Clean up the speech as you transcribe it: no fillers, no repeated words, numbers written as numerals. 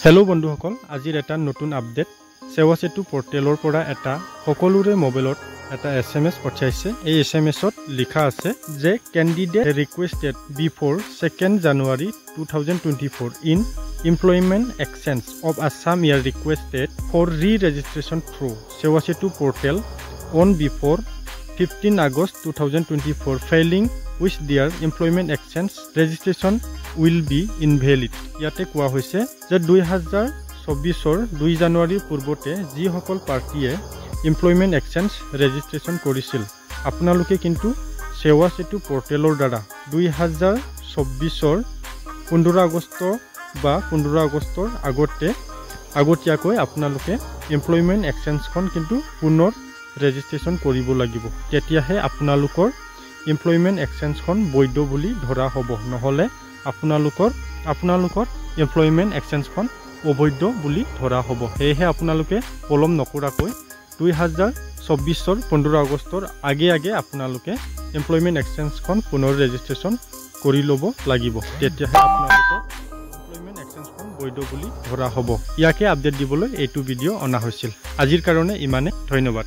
hello बंधुসকল আজিৰ এটা নতুন আপডেট সেৱা সেতু পোৰ্টেলৰ পৰা এটা সকলোৰে মোবাইলত এটা এসএমএস পঠাইছে এই এসএমএছত লিখা আছে যে candidate requested before 2nd January 2024 in employment exchange of Assam year requested for re-registration through সেৱা সেতু portal on before 15 August 2024 failing which their employment exchange registration will be invalid ইয়াতে কোৱা হৈছে যে 2024 2 জানুৱাৰী পূৰ্বতে যি সকল পাৰ্টিয়ে employment exchange registration কৰিছিল আপোনালোকে কিন্তু সেৱা সেতু পোৰ্টেলৰ দ্বাৰা 2024 15 আগষ্ট বা 15 আগষ্টৰ আগতীয়াকৈ আপোনালোকে employment exchange খন কিন্তু পুনৰ registration কৰিব লাগিব তেতিয়াহে আপোনালোকৰ employment exchange খন বৈধ বুলি ধৰা হ'ব নহলে আপোনালোকৰ employment exchange খন অবৈধ বুলি ধৰা হ'ব হেহে আপোনালোকে পলম নকৰাকৈ 2024 15 আগষ্টৰ আগে আপোনালোকে employment exchange খন পুনৰ registration কৰি লব লাগিব তেতিয়াহে আপোনালোকৰ employment exchange খন বৈধ বুলি ধৰা হ'ব ইয়াকে আপডেট দিবলৈ এইটো ভিডিও অনা হৈছিল আজিৰ কাৰণে ইমানে ধন্যবাদ